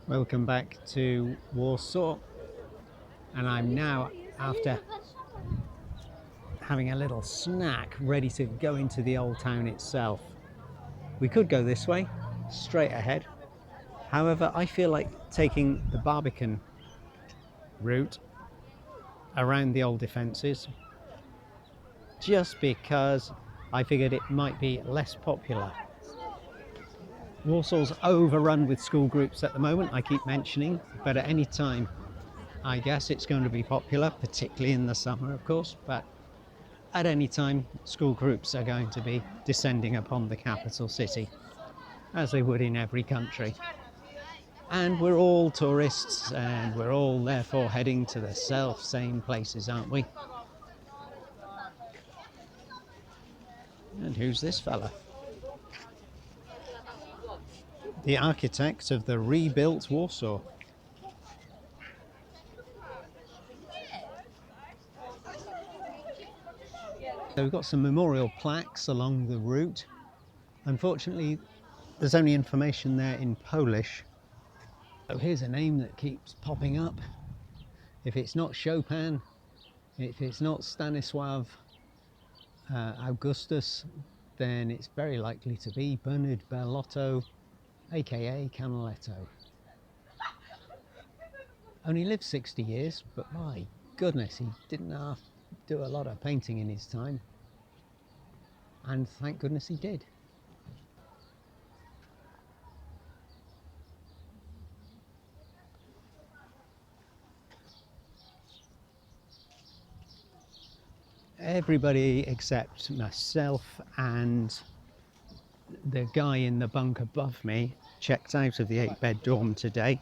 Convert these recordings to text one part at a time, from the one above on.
Welcome back to Warsaw, and I'm now, after having a little snack, ready to go into the old town itself. We could go this way, straight ahead. However, I feel like taking the Barbican route around the old defences, just because I figured it might be less popular. Warsaw's overrun with school groups at the moment, I keep mentioning, but at any time I guess it's going to be popular, particularly in the summer, of course, but at any time school groups are going to be descending upon the capital city, as they would in every country. And we're all tourists, and we're all therefore heading to the self-same places, aren't we? And who's this fella? The architect of the rebuilt Warsaw. So we've got some memorial plaques along the route. Unfortunately, there's only information there in Polish. So here's a name that keeps popping up. If it's not Chopin, if it's not Stanisław Augustus, then it's very likely to be Bernard Bellotto, aka Canaletto. Only lived 60 years, but my goodness, he didn't have to do a lot of painting in his time. And thank goodness he did. Everybody except myself and the guy in the bunk above me checked out of the 8-bed dorm today.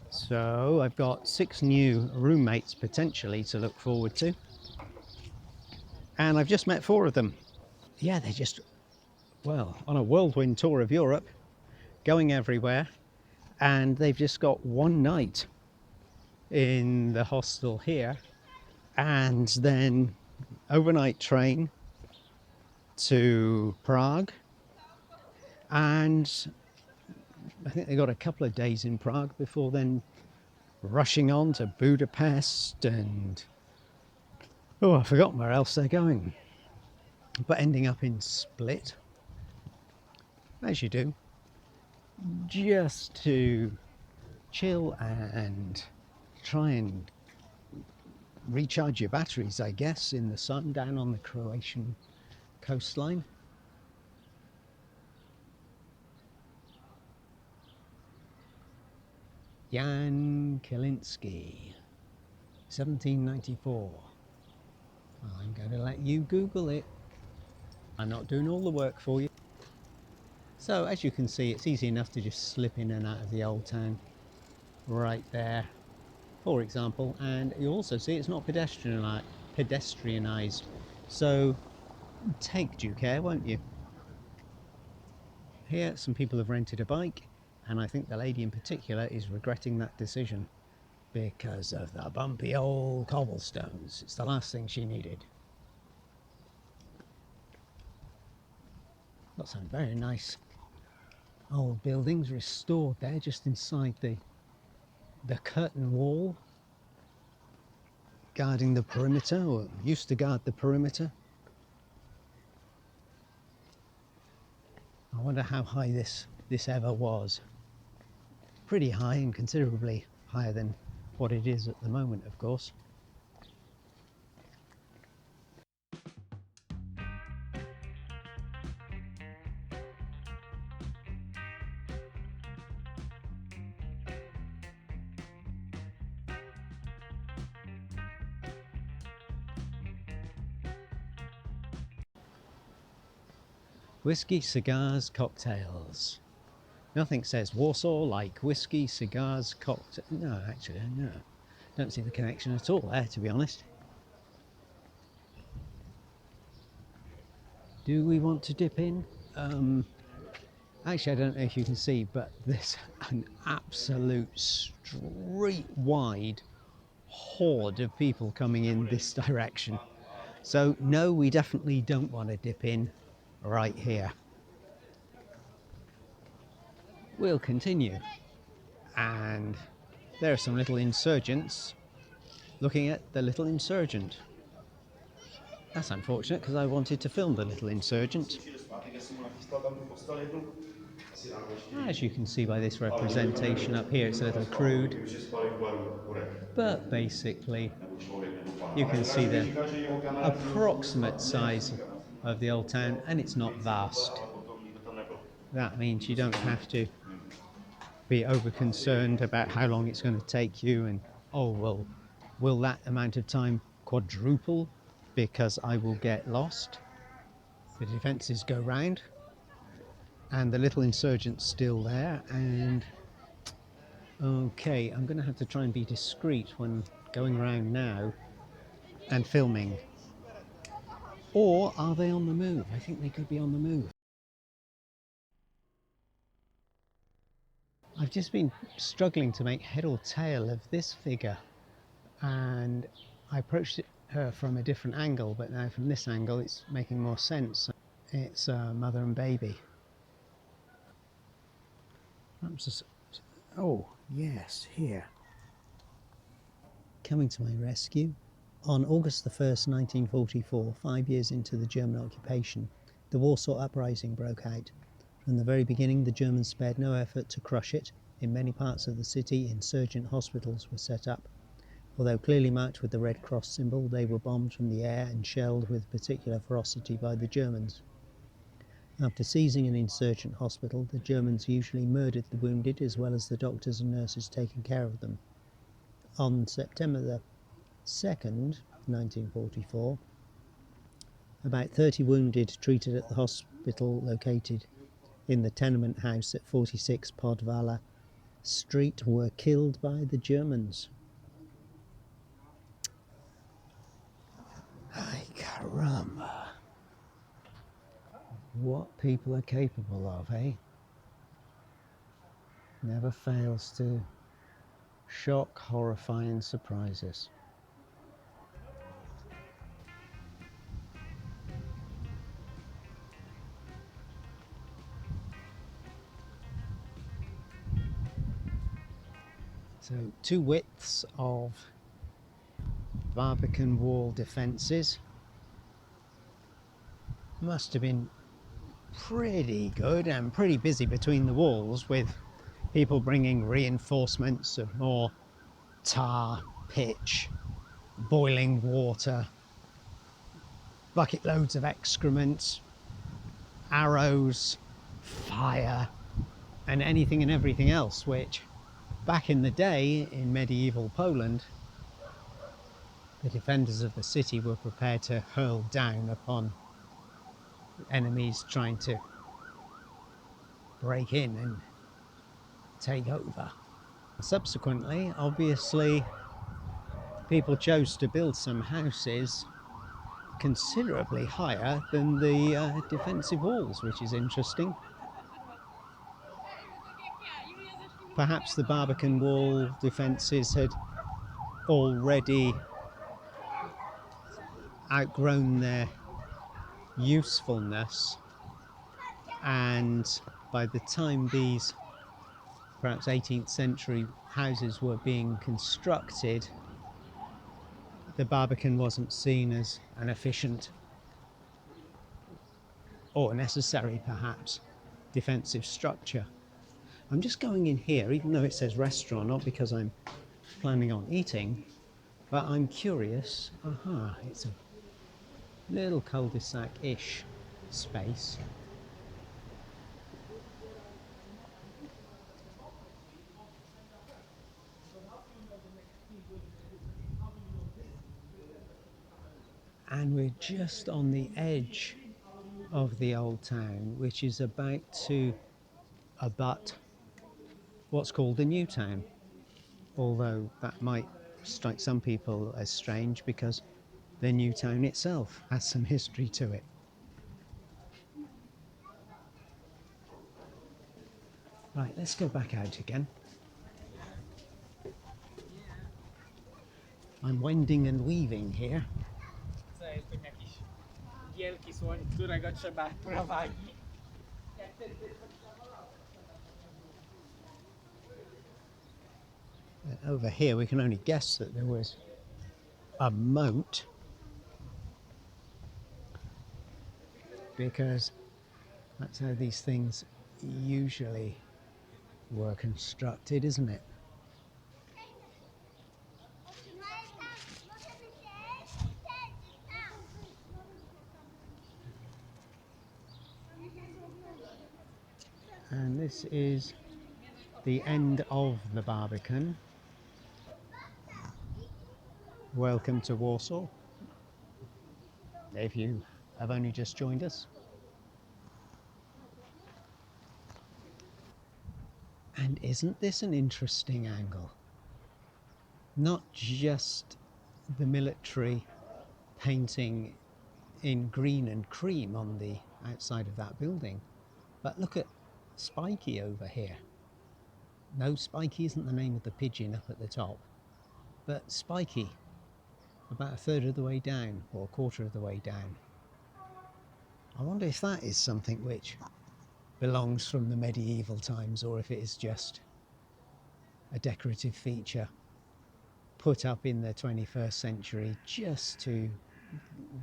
So I've got 6 new roommates potentially to look forward to. And I've just met 4 of them. Yeah, they're just, well, on a whirlwind tour of Europe, going everywhere. And they've just got 1 night in the hostel here, and then overnight train to Prague, and I think they got a couple of days in Prague before then rushing on to Budapest and I've forgotten where else they're going, but ending up in Split, as you do, just to chill and try and recharge your batteries, I guess, in the sun down on the Croatian coastline. Jan Kalinski, 1794. I'm going to let you Google it. I'm not doing all the work for you. So as you can see, it's easy enough to just slip in and out of the old town right there, for example, and you also see it's not pedestrianised, so take due care, won't you? Here some people have rented a bike, and I think the lady in particular is regretting that decision because of the bumpy old cobblestones. It's the last thing she needed. Got some very nice old buildings restored there just inside the curtain wall, guarding the perimeter, or used to guard the perimeter. I wonder how high this ever was. Pretty high, and considerably higher than what it is at the moment, of course. Whiskey, cigars, cocktails. Nothing says Warsaw like whiskey, cigars, cocktails. No, actually, no. Don't see the connection at all there, to be honest. Do we want to dip in? Actually, I don't know if you can see, but there's an absolute street-wide horde of people coming in this direction. So no, we definitely don't want to dip in right here. We'll continue. And there are some little insurgents looking at the little insurgent. That's unfortunate because I wanted to film the little insurgent. As you can see by this representation up here, it's a little crude, but basically you can see the approximate size of the old town, and it's not vast. That means you don't have to be over concerned about how long it's going to take you and, oh well, will that amount of time quadruple because I will get lost. The defences go round and the little insurgent's still there, and okay, I'm going to have to try and be discreet when going around now and filming. Or are they on the move? I think they could be on the move. I've just been struggling to make head or tail of this figure, and I approached her from a different angle, but now from this angle it's making more sense. It's mother and baby. Oh yes, here. Coming to my rescue. On August the 1st, 1944, 5 years into the German occupation, the Warsaw Uprising broke out. From the very beginning, the Germans spared no effort to crush it. In many parts of the city, insurgent hospitals were set up. Although clearly marked with the Red Cross symbol, they were bombed from the air and shelled with particular ferocity by the Germans. After seizing an insurgent hospital, the Germans usually murdered the wounded as well as the doctors and nurses taking care of them. On September the 2nd, 1944, about 30 wounded treated at the hospital located in the tenement house at 46 Podvala Street were killed by the Germans. Ay caramba. What people are capable of, eh? Never fails to shock, horrify and surprise us. So, two widths of Barbican wall defences. Must have been pretty good and pretty busy between the walls, with people bringing reinforcements of more tar, pitch, boiling water, bucket loads of excrement, arrows, fire, and anything and everything else, which back in the day in medieval Poland, the defenders of the city were prepared to hurl down upon enemies trying to break in and take over. Subsequently, obviously, people chose to build some houses considerably higher than the defensive walls, which is interesting. Perhaps the Barbican wall defences had already outgrown their usefulness, and by the time these perhaps 18th century houses were being constructed, the Barbican wasn't seen as an efficient or necessary perhaps defensive structure. I'm just going in here, even though it says restaurant, not because I'm planning on eating, but I'm curious. Aha, it's a little cul-de-sac-ish space. And we're just on the edge of the old town, which is about to abut what's called the new town. Although that might strike some people as strange because the new town itself has some history to it. Right, let's go back out again. I'm wending and weaving here. Wielki słoń, którego trzeba prowadzić. over here we can only guess that there was a moat, because that's how these things usually were constructed, isn't it? And this is the end of the Barbican. Welcome to Warsaw, if you have only just joined us. And isn't this an interesting angle? Not just the military painting in green and cream on the outside of that building, but look at Spiky over here. No, Spiky isn't the name of the pigeon up at the top, but Spiky about a third of the way down, or a quarter of the way down. I wonder if that is something which belongs from the medieval times, or if it is just a decorative feature put up in the 21st century just to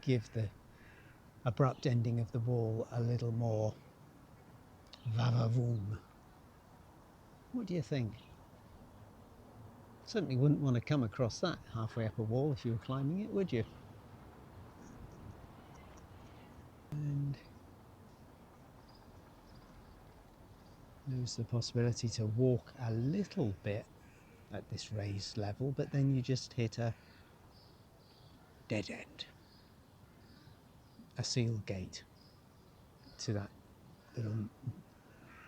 give the abrupt ending of the wall a little more va-va-voom. What do you think? Certainly wouldn't want to come across that halfway up a wall if you were climbing it, would you? And there's the possibility to walk a little bit at this raised level, but then you just hit a dead end, a sealed gate to that little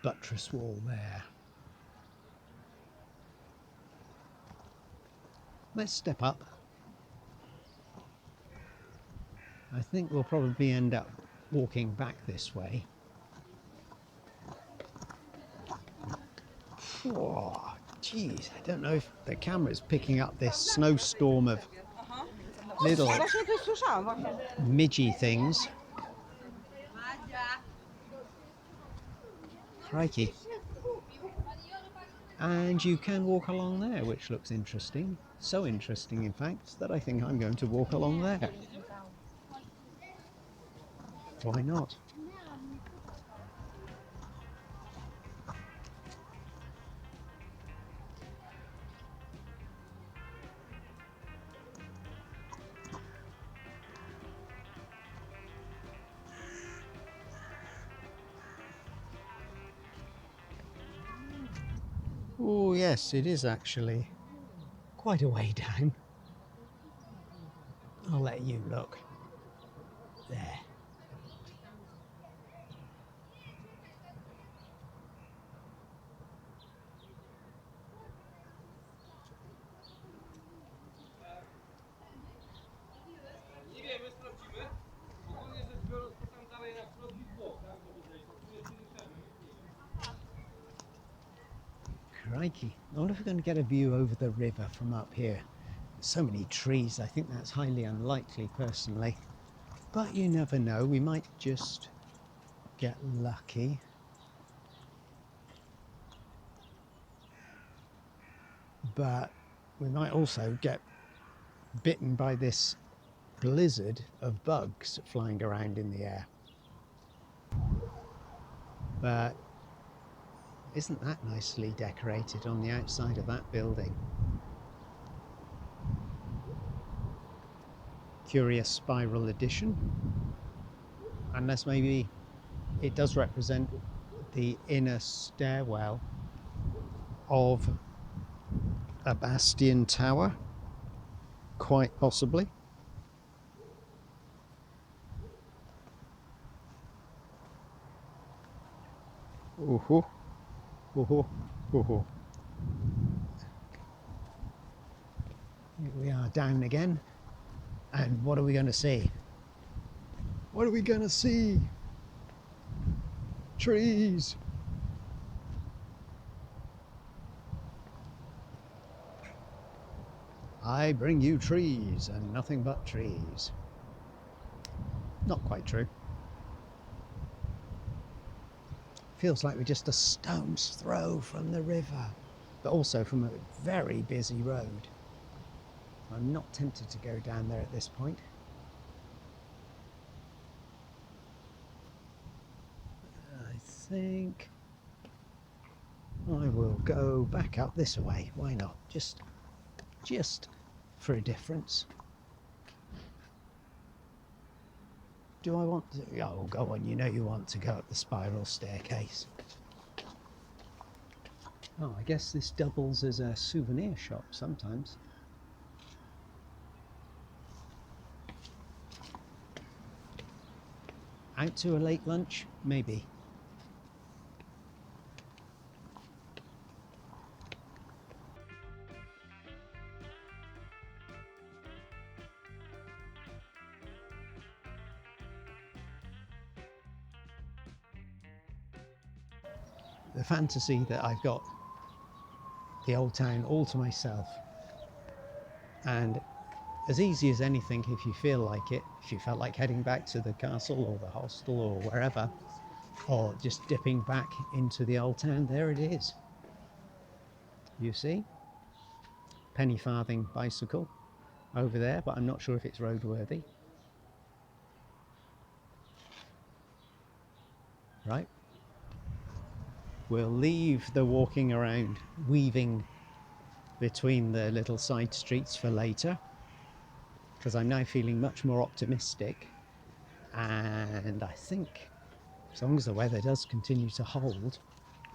buttress wall there. Let's step up. I think we'll probably end up walking back this way. Oh, geez, I don't know if the camera's picking up this snowstorm of little midgy things. Crikey. And you can walk along there, which looks interesting. So interesting, in fact, that I think I'm going to walk along there. Why not? Oh yes, it is actually quite a way down. I'll let you look. There. Crikey. I wonder if we're going to get a view over the river from up here. So many trees, I think that's highly unlikely personally. But you never know, we might just get lucky. But we might also get bitten by this blizzard of bugs flying around in the air. But isn't that nicely decorated on the outside of that building? Curious spiral addition. Unless maybe it does represent the inner stairwell of a bastion tower. Quite possibly. Ooh-hoo. Ooh-hoo. Ooh-hoo. Here we are down again. And what are we going to see? What are we going to see? Trees. I bring you trees and nothing but trees. Not quite true. Feels like we're just a stone's throw from the river. but also from a very busy road. I'm not tempted to go down there at this point. I think I will go back up this way. Why not? Just for a difference. Do I want to? Oh, go on. You know you want to go up the spiral staircase. Oh, I guess this doubles as a souvenir shop sometimes. Out to a late lunch? Maybe. The fantasy that I've got the old town all to myself, and as easy as anything, if you feel like it, if you felt like heading back to the castle or the hostel or wherever, or just dipping back into the old town, there it is. You see? Penny farthing bicycle over there, but I'm not sure if it's roadworthy. Right. We'll leave the walking around, weaving between the little side streets for later, because I'm now feeling much more optimistic, and I think as long as the weather does continue to hold,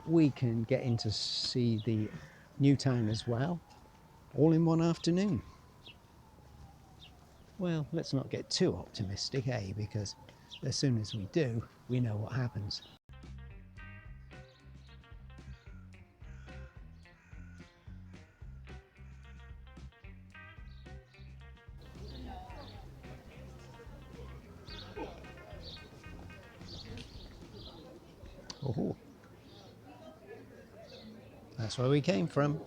we can get in to see the new town as well, all in one afternoon. Well, let's not get too optimistic, eh? Because as soon as we do, we know what happens. Oh, that's where we came from.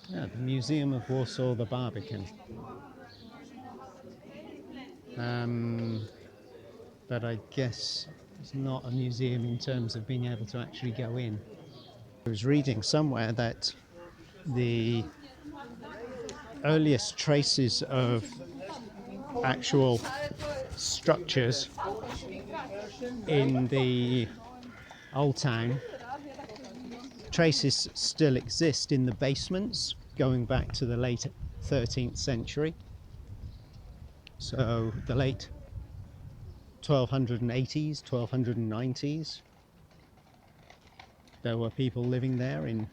Yeah, the Museum of Warsaw, the Barbican. But I guess it's not a museum in terms of being able to actually go in. I was reading somewhere that the earliest traces of actual structures in the old town, traces still exist in the basements going back to the late 13th century. So the late 1280s, 1290s. There were people living there in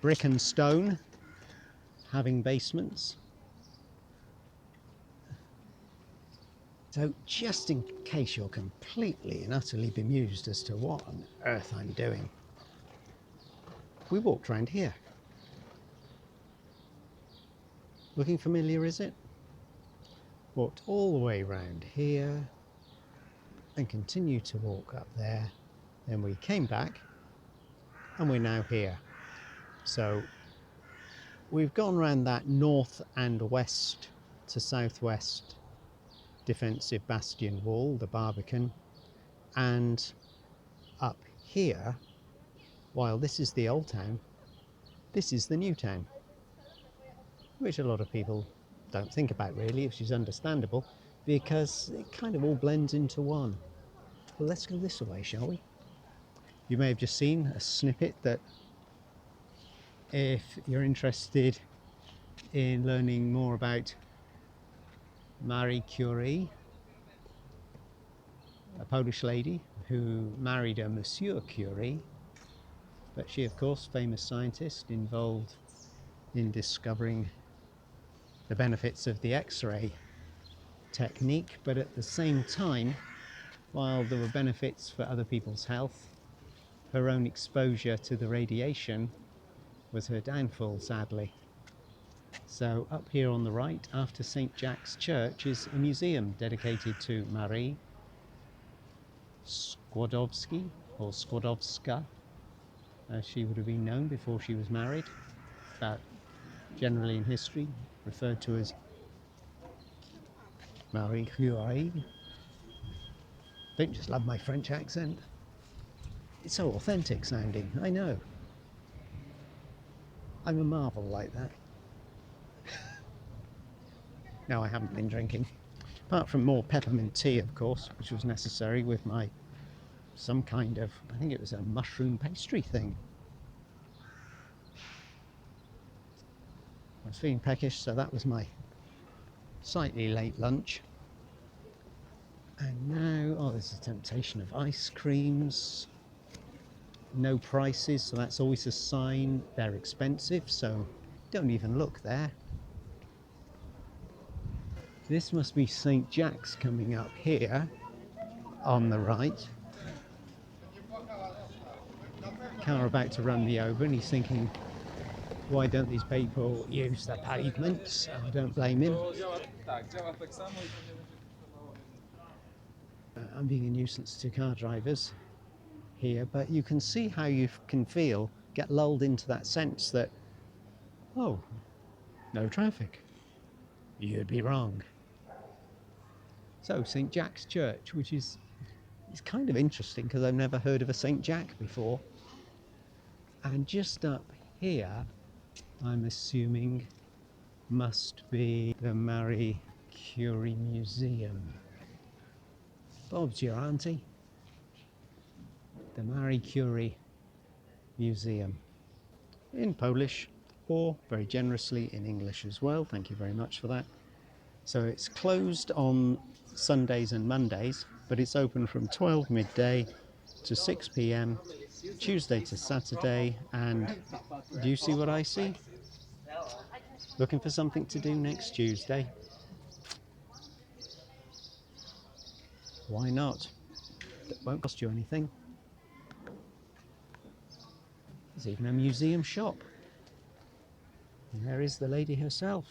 brick and stone, having basements. So just in case you're completely and utterly bemused as to what on earth I'm doing, we walked around here. Looking familiar, is it? Walked all the way around here and continued to walk up there. Then we came back and we're now here. So we've gone around that north and west to southwest defensive bastion wall, the Barbican, and up here, while this is the old town, this is the new town, which a lot of people don't think about really, which is understandable, because it kind of all blends into one. Well, let's go this way, shall we? You may have just seen a snippet that if you're interested in learning more about Marie Curie, a Polish lady who married a Monsieur Curie, but she, of course, famous scientist involved in discovering the benefits of the X-ray technique, but at the same time, while there were benefits for other people's health, her own exposure to the radiation was her downfall, sadly. So up here on the right, after St. Jack's Church, is a museum dedicated to Marie Skłodowska, or Skłodowska, as she would have been known before she was married, but generally in history referred to as Marie Curie. Don't just love my French accent. It's so authentic sounding, I know. I'm a marvel like that. No, I haven't been drinking. Apart from more peppermint tea, of course, which was necessary with my some kind of, I think it was a mushroom pastry thing. I was feeling peckish, so that was my slightly late lunch. And now, oh, there's a temptation of ice creams. No prices, so that's always a sign they're expensive, so don't even look there. This must be St. Jack's coming up here on the right. Car about to run me over, and he's thinking, why don't these people use the pavements? I don't blame him. I'm being a nuisance to car drivers here, but you can see how you can get lulled into that sense that, oh, no traffic. You'd be wrong. So, St. Jack's Church, which is kind of interesting because I've never heard of a St. Jack before. And just up here, I'm assuming, must be the Marie Curie Museum. Bob's your auntie. The Marie Curie Museum. In Polish, or very generously in English as well. Thank you very much for that. So it's closed on Sundays and Mondays, but it's open from 12 midday to 6 p.m, Tuesday to Saturday. And do you see what I see? Looking for something to do next Tuesday? Why not? It won't cost you anything. There's even a museum shop. And there is the lady herself.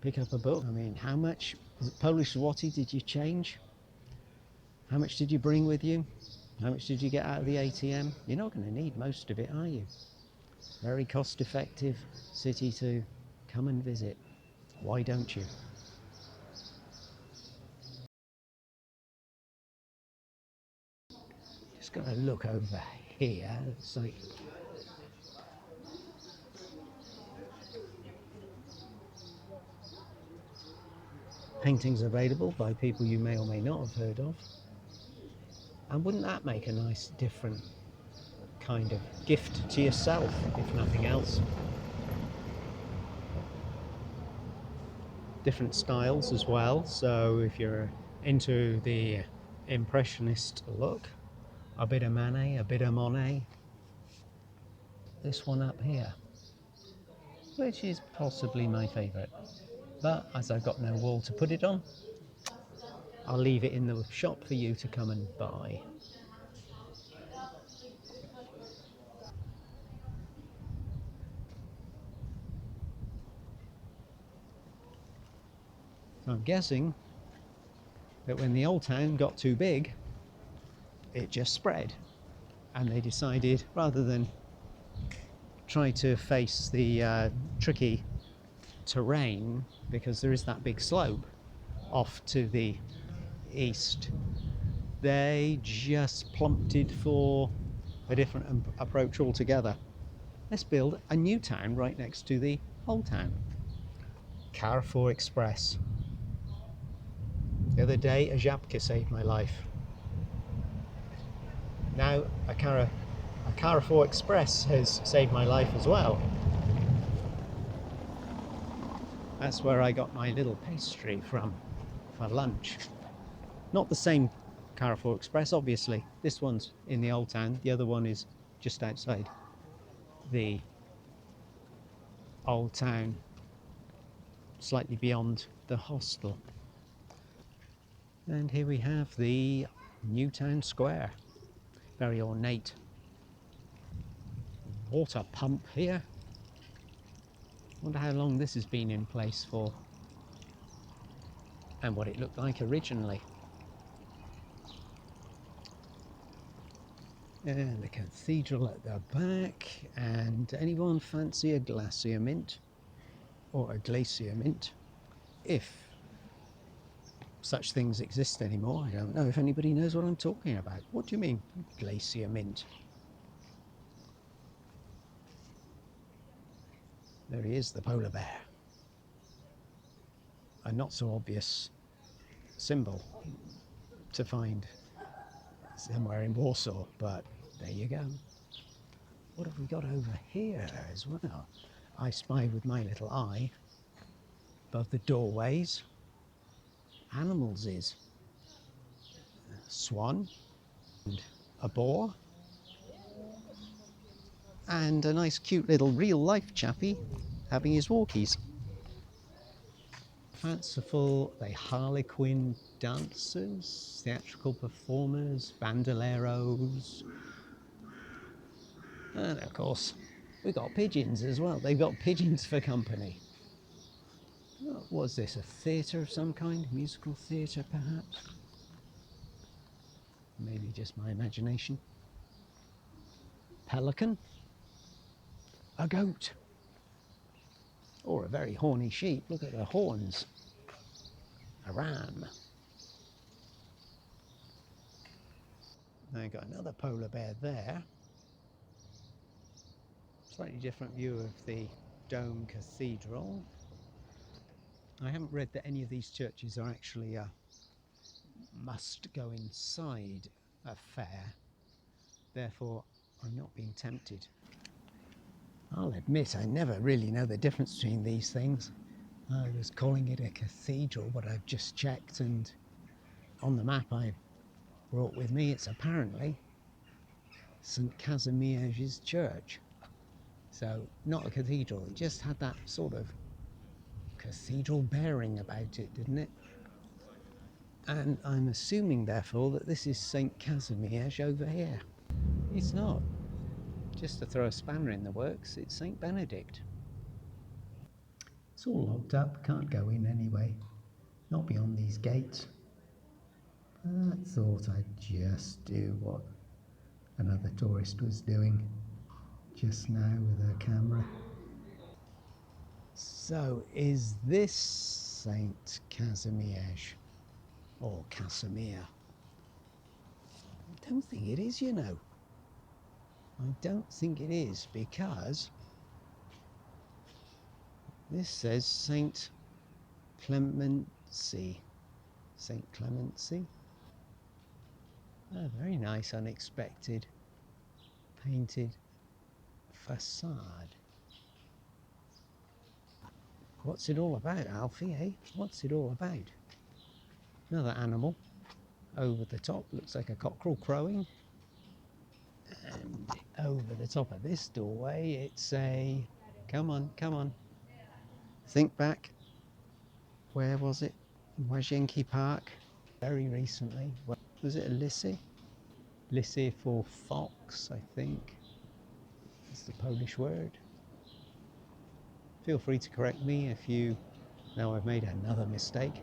Pick up a book. I mean, how much Polish zloty did you change? How much did you bring with you? How much did you get out of the ATM? You're not going to need most of it, are you? Very cost-effective city to come and visit. Why don't you? Just got to look over here. It's like paintings available by people you may or may not have heard of. And wouldn't that make a nice different kind of gift to yourself, if nothing else? Different styles as well, so if you're into the impressionist look, a bit of Manet, a bit of Monet. This one up here, which is possibly my favourite, but as I've got no wall to put it on, I'll leave it in the shop for you to come and buy. So I'm guessing that when the old town got too big, it just spread, and they decided, rather than try to face the tricky terrain, because there is that big slope off to the east, they just plumped for a different approach altogether. Let's build a new town right next to the old town. Carrefour Express. The other day, a Żabka saved my life. Now, a Carrefour Express has saved my life as well. That's where I got my little pastry from for lunch. Not the same Carrefour Express, obviously. This one's in the old town. The other one is just outside the old town, slightly beyond the hostel. And here we have the new town square. Very ornate. Water pump here. Wonder how long this has been in place for, and what it looked like originally. And the cathedral at the back. And anyone fancy a glacier mint or a glacier mint? If such things exist anymore. I don't know if anybody knows what I'm talking about. What do you mean, glacier mint? There he is, the polar bear. A not so obvious symbol to find somewhere in Warsaw, but there you go. What have we got over here as well? I spy with my little eye above the doorways. Animals is a swan and a boar and a nice cute little real life chappie having his walkies. Fanciful, they harlequin dancers, theatrical performers, bandoleros, and of course we got pigeons as well. They've got pigeons for company. What was this, a theatre of some kind? Musical theatre perhaps? Maybe just my imagination. Pelican, a goat, or a very horny sheep. Look at the horns. A ram. Now you've got another polar bear there. Slightly different view of the Dome Cathedral. I haven't read that any of these churches are actually a must go inside affair. Therefore, I'm not being tempted. I'll admit I never really know the difference between these things. I was calling it a cathedral, but I've just checked, and on the map I brought with me, it's apparently St. Kazimierz's church. So not a cathedral, it just had that sort of cathedral bearing about it, didn't it? And I'm assuming therefore that this is St. Kazimierz over here. It's not. Just to throw a spanner in the works, it's St. Benedict. It's all locked up, can't go in anyway. Not beyond these gates. I thought I'd just do what another tourist was doing just now with her camera. So is this St. Kazimierz or Casimir? I don't think it is, you know. I don't think it is, because this says St. Clemency. St. Clemency. A very nice, unexpected painted facade. What's it all about, Alfie, eh? What's it all about? Another animal over the top, looks like a cockerel crowing. And over the top of this doorway, it's a... Come on, come on. Think back. Where was it? Łazienki Park. Very recently. Was it a Lissy? Lissy for fox, I think. That's the Polish word. Feel free to correct me if you know I've made another mistake.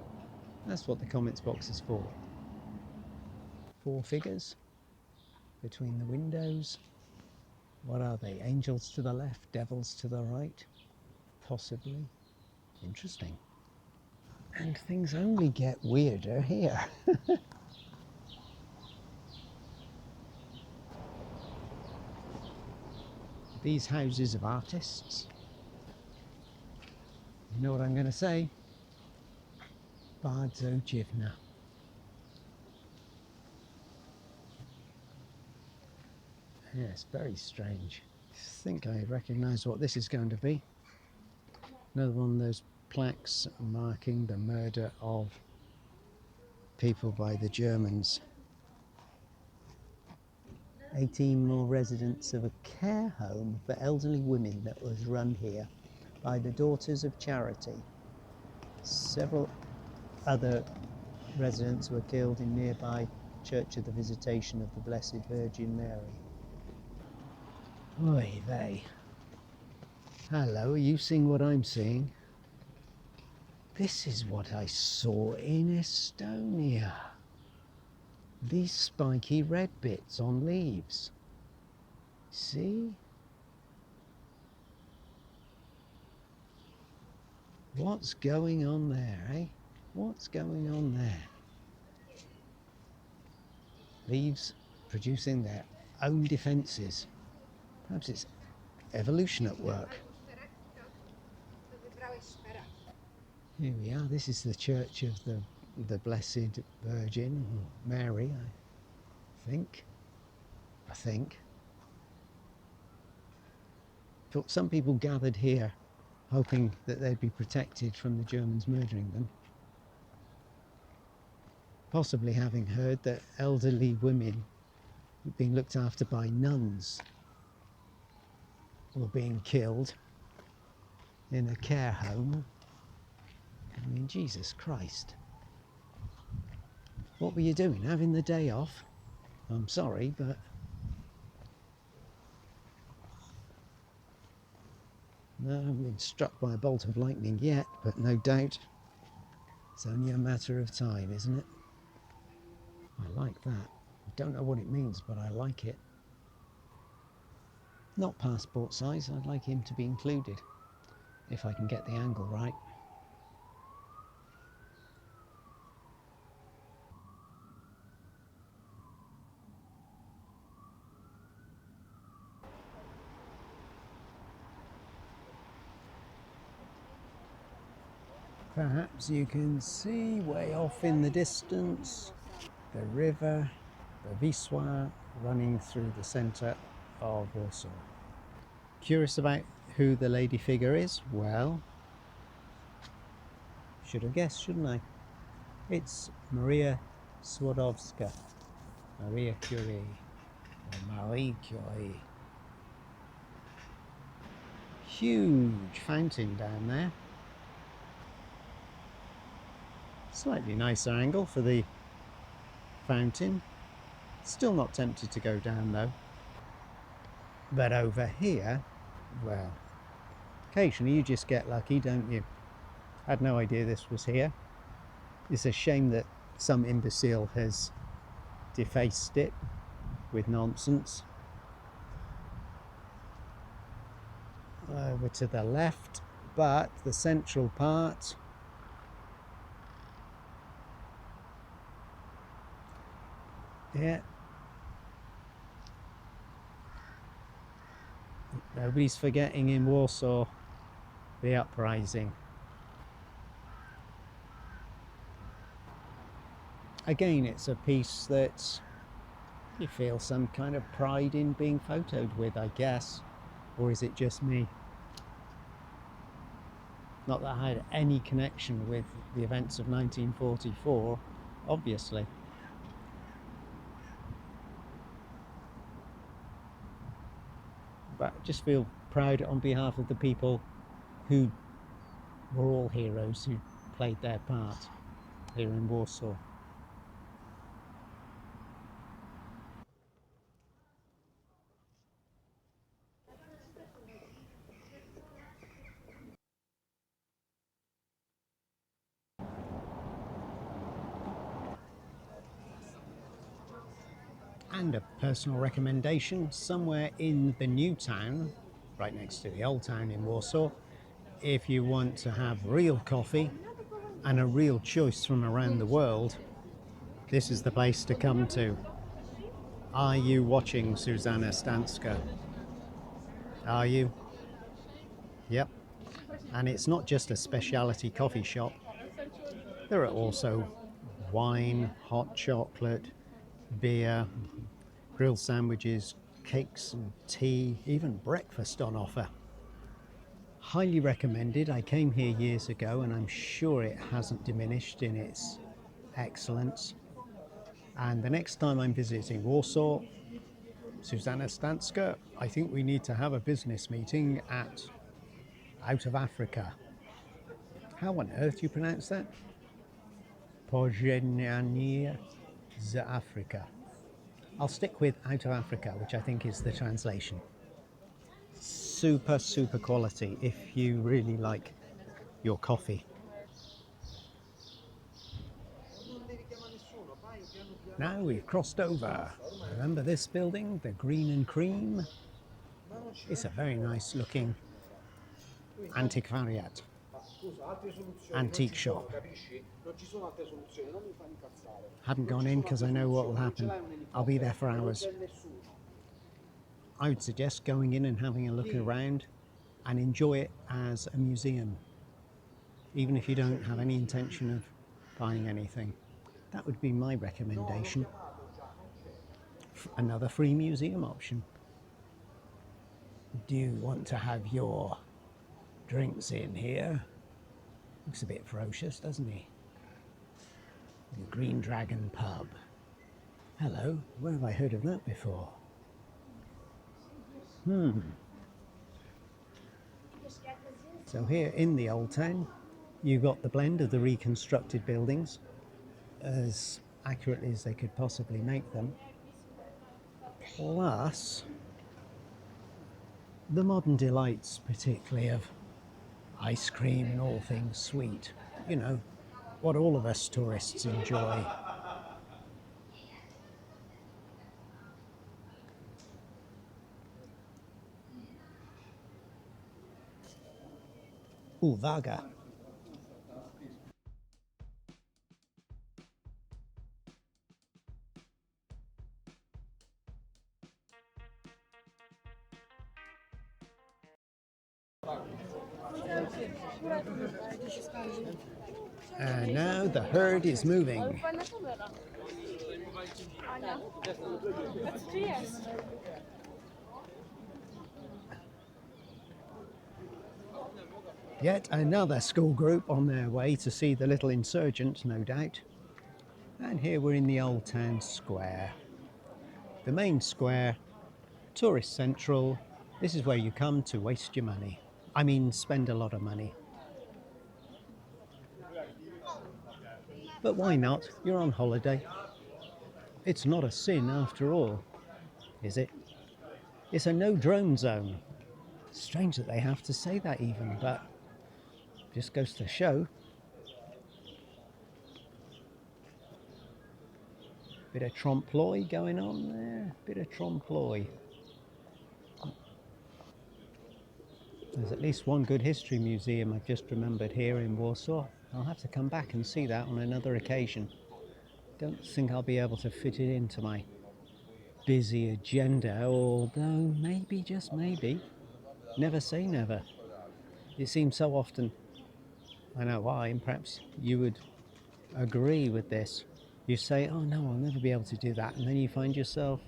That's what the comments box is for. 4 figures between the windows. What are they? Angels to the left, devils to the right? Possibly. Interesting. And things only get weirder here. These houses of artists. You know what I'm going to say? Bardzo dziwne. Yes, very strange. I think I recognise what this is going to be. Another one of those plaques marking the murder of people by the Germans. 18 more residents of a care home for elderly women that was run here by the Daughters of Charity. Several other residents were killed in nearby Church of the Visitation of the Blessed Virgin Mary. Oy vey. Hello, are you seeing what I'm seeing? This is what I saw in Estonia. These spiky red bits on leaves. See? What's going on there, eh? What's going on there? Leaves producing their own defences. Perhaps it's evolution at work. Here we are. This is the church of the Blessed Virgin Mary, I think. Thought some people gathered here hoping that they'd be protected from the Germans murdering them. Possibly having heard that elderly women being looked after by nuns were being killed in a care home. I mean, Jesus Christ. What were you doing? Having the day off? I'm sorry, but... No, I haven't been struck by a bolt of lightning yet, but no doubt it's only a matter of time, isn't it? I like that. I don't know what it means, but I like it. Not passport size, I'd like him to be included, if I can get the angle right. Perhaps you can see way off in the distance the river, the Wisła, running through the centre of Warsaw. Curious about who the lady figure is? Well, should have guessed, shouldn't I? It's Maria Skłodowska, Maria Curie, or Marie Curie. Huge fountain down there. Slightly nicer angle for the fountain. Still not tempted to go down though. But over here, well, occasionally you just get lucky, don't you? Had no idea this was here. It's a shame that some imbecile has defaced it with nonsense. Over to the left, but the central part, yeah, nobody's forgetting in Warsaw the uprising. Again, it's a piece that you feel some kind of pride in being photoed with, I guess. Or is it just me? Not that I had any connection with the events of 1944, obviously. But I just feel proud on behalf of the people who were all heroes, who played their part here in Warsaw. And a personal recommendation, somewhere in the new town, right next to the old town in Warsaw, if you want to have real coffee and a real choice from around the world, this is the place to come to. Are you watching Susanna Stanska? Are you? Yep. And it's not just a specialty coffee shop. There are also wine, hot chocolate, beer, grilled sandwiches, cakes and tea, even breakfast on offer. Highly recommended. I came here years ago and I'm sure it hasn't diminished in its excellence. And the next time I'm visiting Warsaw, Susanna Stanska, I think we need to have a business meeting out of Africa. How on earth do you pronounce that? Pożegnanie z Africa. I'll stick with out of Africa, which I think is the translation. Super, super quality if you really like your coffee. Now we've crossed over. Remember this building, the green and cream? It's a very nice looking antiquariat. antique shop. Haven't gone in because I know what will happen. I'll be there for hours. I would suggest going in and having a look around and enjoy it as a museum, even if you don't have any intention of buying anything. That would be my recommendation. Another free museum option. Do you want to have your drinks in here? Looks a bit ferocious, doesn't he? The Green Dragon Pub. Hello, where have I heard of that before? So here in the Old Town, you've got the blend of the reconstructed buildings, as accurately as they could possibly make them, plus the modern delights, particularly of ice cream and all things sweet. You know, what all of us tourists enjoy. Uwaga! And now the herd is moving. Yet another school group on their way to see the little insurgent, no doubt. And here we're in the Old Town Square. The main square, tourist central. This is where you come to waste your money. I mean, spend a lot of money. But why not? You're on holiday. It's not a sin after all, is it? It's a no-drone zone. Strange that they have to say that even, but just goes to show. Bit of trompe-l'oeil going on there, bit of trompe-l'oeil. There's at least one good history museum I've just remembered here in Warsaw. I'll have to come back and see that on another occasion. Don't think I'll be able to fit it into my busy agenda, although maybe, just maybe, never say never. It seems so often, I know why, and perhaps you would agree with this. You say, oh no, I'll never be able to do that, and then you find yourself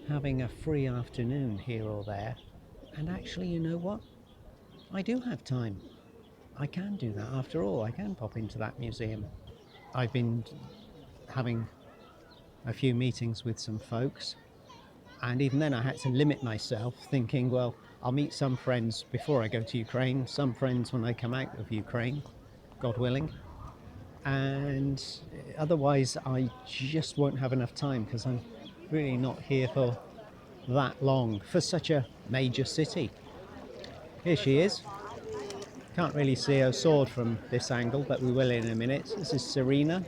having a free afternoon here or there, and actually, you know what? I do have time. I can do that after all. I can pop into that museum. I've been having a few meetings with some folks, and even then I had to limit myself, thinking, well, I'll meet some friends before I go to Ukraine, some friends when I come out of Ukraine, God willing, and otherwise I just won't have enough time, because I'm really not here for that long for such a major city. Here she is. Can't really see her sword from this angle, but we will in a minute. This is Serena,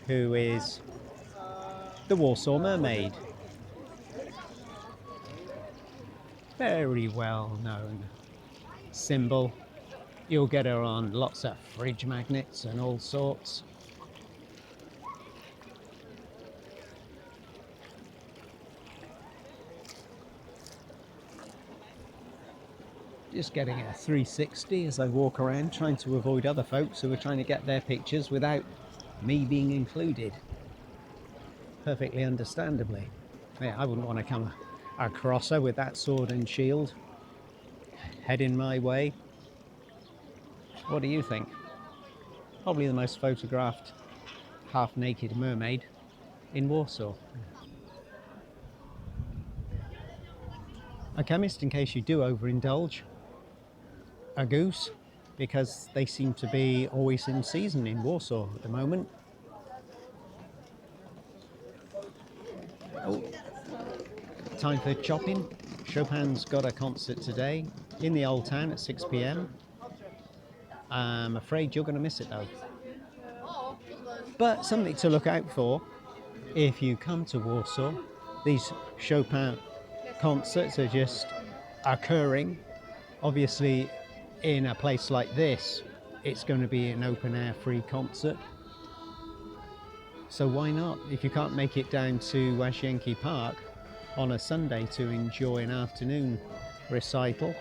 who is the Warsaw Mermaid. Very well known symbol. You'll get her on lots of fridge magnets and all sorts. Just getting a 360 as I walk around, trying to avoid other folks who are trying to get their pictures without me being included. Perfectly understandably. Yeah, I wouldn't want to come across her with that sword and shield heading my way. What do you think? Probably the most photographed half-naked mermaid in Warsaw. A chemist, in case you do overindulge, a goose, because they seem to be always in season in Warsaw at the moment. Oh, time for shopping. Chopin's got a concert today in the Old Town at 6 p.m. I'm afraid you're going to miss it though. But something to look out for if you come to Warsaw. These Chopin concerts are just occurring, obviously, in a place like this it's going to be an open air free concert. So why not? If you can't make it down to Łazienki Park on a Sunday to enjoy an afternoon recital,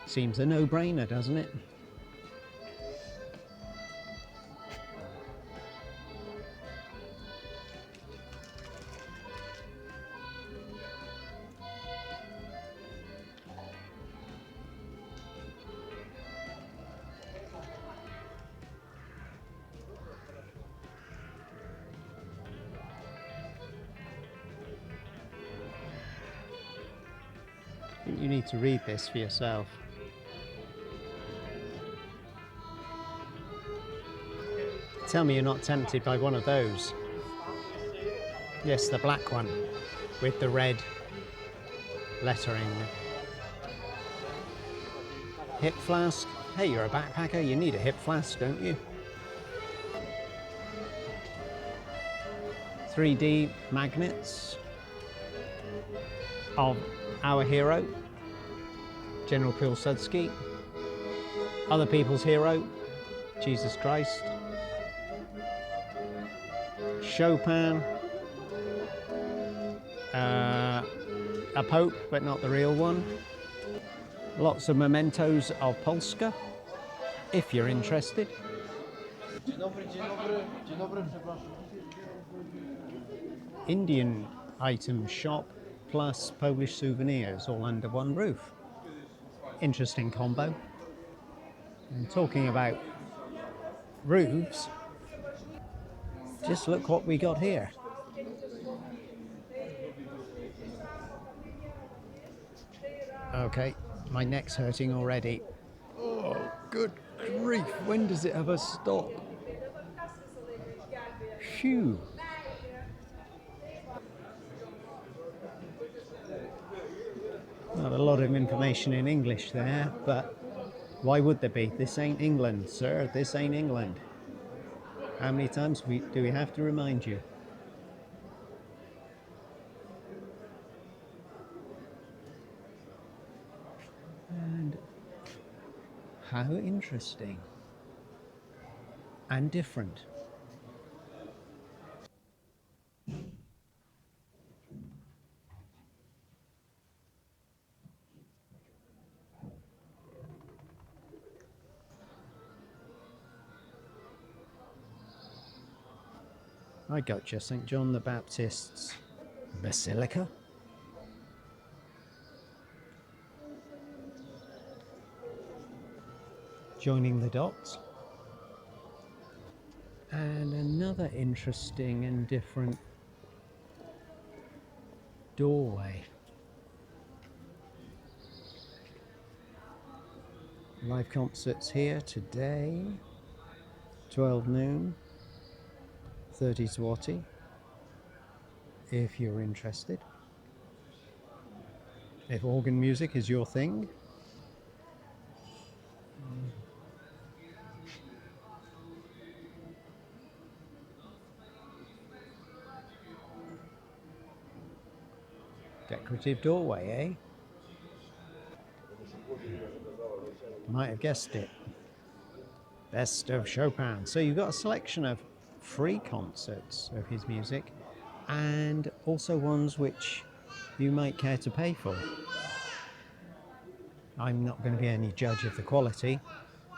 seems a no-brainer, doesn't it? I think you need to read this for yourself. Tell me you're not tempted by one of those. Yes, the black one with the red lettering. Hip flask. Hey, you're a backpacker, you need a hip flask, don't you? 3D magnets of our hero, General Pilsudski, other people's hero, Jesus Christ, Chopin, a pope but not the real one, lots of mementos of Polska, if you're interested. Indian item shop plus Polish souvenirs all under one roof. Interesting combo. And talking about roofs, just look what we got here. Okay, my neck's hurting already. Oh, good grief, when does it ever stop? Phew. Not a lot of information in English there, but why would there be? This ain't England, sir. This ain't England. How many times do we have to remind you? And how interesting and different. I gotcha, St. John the Baptist's Basilica. Joining the dots. And another interesting and different doorway. Live concerts here today, 12 noon. 30 zloty, if you're interested. If organ music is your thing. Decorative doorway, eh? Might have guessed it. Best of Chopin. So you've got a selection of free concerts of his music and also ones which you might care to pay for. I'm not going to be any judge of the quality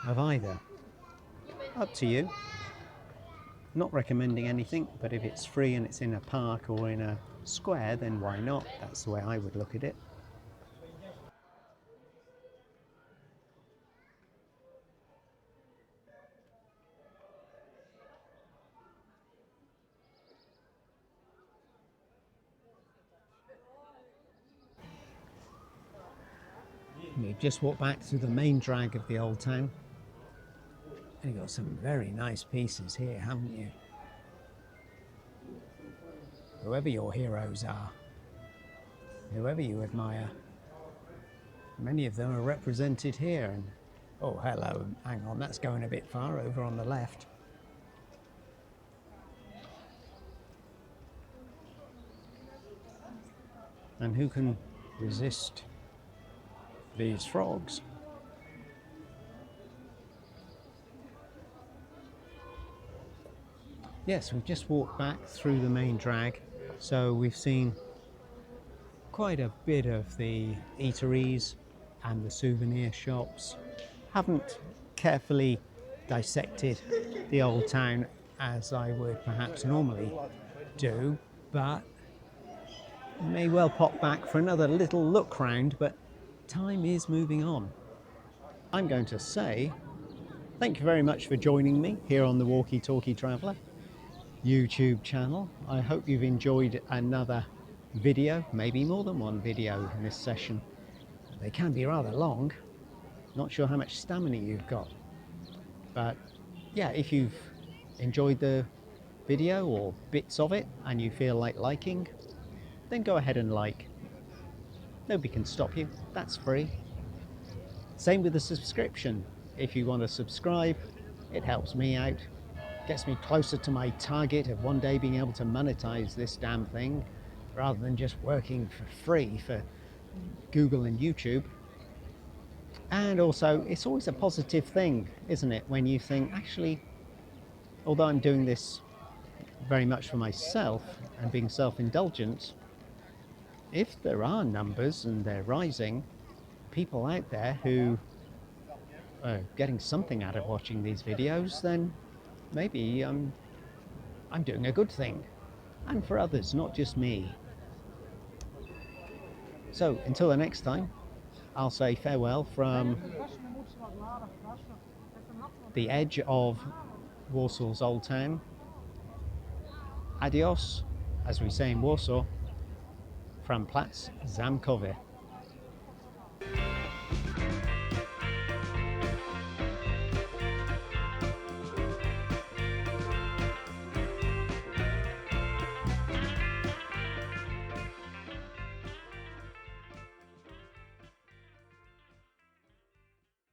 of either. Up to you. Not recommending anything, but if it's free and it's in a park or in a square, then why not? That's the way I would look at it. We've just walked back through the main drag of the old town. And you've got some very nice pieces here, haven't you? Whoever your heroes are, whoever you admire, many of them are represented here. And oh, hello, hang on, that's going a bit far over on the left. And who can resist these frogs? Yes, we've just walked back through the main drag, so we've seen quite a bit of the eateries and the souvenir shops. Haven't carefully dissected the old town as I would perhaps normally do, but may well pop back for another little look round, but time is moving on. I'm going to say thank you very much for joining me here on the Walkie Talkie Traveller YouTube channel. I hope you've enjoyed another video, maybe more than one video in this session. They can be rather long. Not sure how much stamina you've got, but yeah, if you've enjoyed the video or bits of it and you feel like liking, then go ahead and like. Nobody can stop you, that's free. Same with the subscription. If you want to subscribe, it helps me out, gets me closer to my target of one day being able to monetize this damn thing rather than just working for free for Google and YouTube. And also, it's always a positive thing, isn't it, when you think, actually, although I'm doing this very much for myself and being self-indulgent, if there are numbers and they're rising, people out there who are getting something out of watching these videos, then maybe I'm doing a good thing. And for others, not just me. So until the next time, I'll say farewell from the edge of Warsaw's old town. Adios, as we say in Warsaw, from Plac Zamkowy.